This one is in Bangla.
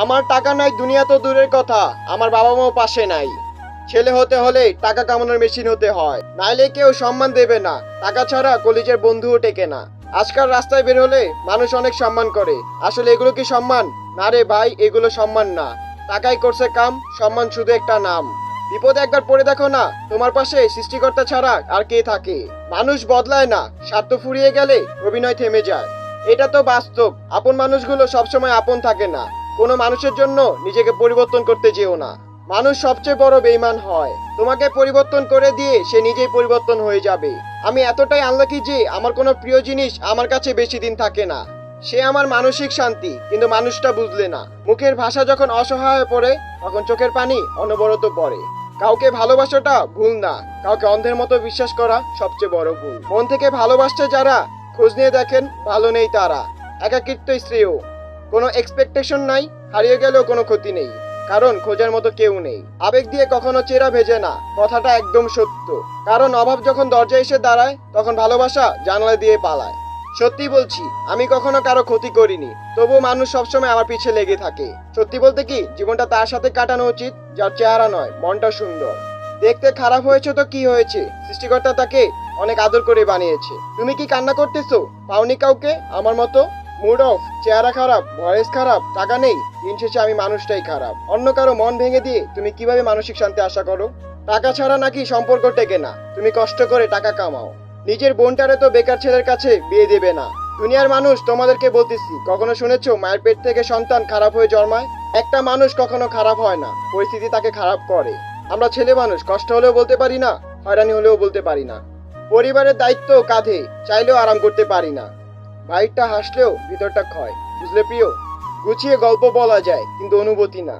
আমার টাকা নাই দুনিয়া তো দূরের কথা, আমার বাবা মাও পাশে নাই। ছেলে হতে হলে টাকা কামানোর মেশিন হতে হয়, নাইলে কেউ সম্মান দেবে না। টাকা ছাড়া কলিজের বন্ধুও টেকে না। আজকাল রাস্তায় বের হলে মানুষ অনেক সম্মান করে, আসলে এগুলো কি সম্মান? না রে ভাই, এগুলো সম্মান না। টাকাই করছে কাম, সম্মান শুধু একটা নাম। বিপদে একবার পড়ে দেখো না, তোমার পাশে সৃষ্টিকর্তা ছাড়া আর কে থাকে? মানুষ বদলায় না, স্বার্থ ফুরিয়ে গেলে অভিনয় থেমে যায়। এটা তো বাস্তব। আপন মানুষগুলো সবসময় আপন থাকে না। কোনো মানুষের জন্য নিজেকে পরিবর্তন করতে যেও না। মানুষ সবচেয়ে বড় বেঈমান হয়। তোমাকে পরিবর্তন করে দিয়ে সে নিজেই পরিবর্তন হয়ে যাবে। আমি এতটাই আনলাকি যে আমার কোনো প্রিয় জিনিস আমার কাছে বেশি দিন থাকে না। সে আমার মানসিক শান্তি, কিন্তু মানুষটা বুঝলে না। মুখের ভাষা যখন অসহায় হয়ে পড়ে, তখন চোখের পানি অনবরত পড়ে। কাউকে ভালোবাসাটা ভুল না, কাউকে অন্ধের মতো বিশ্বাস করা সবচেয়ে বড় ভুল। মন থেকে ভালোবাসছে যারা, খোঁজ নিয়ে দেখেন ভালো নেই তারা। একাকিত্ব শ্রেয়। কোনো এক্সপেকটেশন নাই, হারিয়ে গেলেও কোনো ক্ষতি নেই, কারণ খোঁজার মতো কেউ নেই। আবেগ দিয়ে কখনো চেরা ভেজে না, কথাটা একদম সত্য। কারণ অভাব যখন দরজায় এসে দাঁড়ায়, তখন ভালোবাসা জানলা দিয়ে পালায়। সত্যি বলছি, আমি কখনো কারো ক্ষতি করিনি, তবুও মানুষ সবসময় আমার পিছে লেগে থাকে। সত্যি বলতে কি, জীবনটা তার সাথে কাটানো উচিত যার চেহারা নয়, মনটা সুন্দর। দেখতে খারাপ হয়েছে তো কি হয়েছে, সৃষ্টিকর্তা তাকে অনেক আদর করে বানিয়েছে। তুমি কি কান্না করতেছো? পাওনি কাউকে আমার মতো? মুড অফ, চেহারা খারাপ, ভয়েস খারাপ, টাকা নেই, দিন শেষে আমি মানুষটাই খারাপ। অন্য কারো মন ভেঙে দিয়ে তুমি কিভাবে মানসিক শান্তি আশা করো? টাকা ছাড়া নাকি সম্পর্ক টেকে না? তুমি কষ্ট করে টাকা কামাও, নিজের বোনটারে তো বেকার ছেলের কাছে বিয়ে দেবে না। দুনিয়ার মানুষ, তোমাদেরকে বলতেছি, কখনো শুনেছো মায়ের পেট থেকে সন্তান খারাপ হয়ে জন্মায়? একটা মানুষ কখনো খারাপ হয় না, পরিস্থিতি তাকে খারাপ করে। আমরা ছেলে মানুষ, কষ্ট হলেও বলতে পারি না, হয়রানি হলেও বলতে পারি না। পরিবারের দায়িত্ব কাঁধে, চাইলেও আরাম করতে পারি না। বাইরটা হাসলেও ভিতরটা ক্ষয়, বুঝলে প্রিয়? গুছিয়ে গল্প বলা যায়, কিন্তু অনুভূতি না।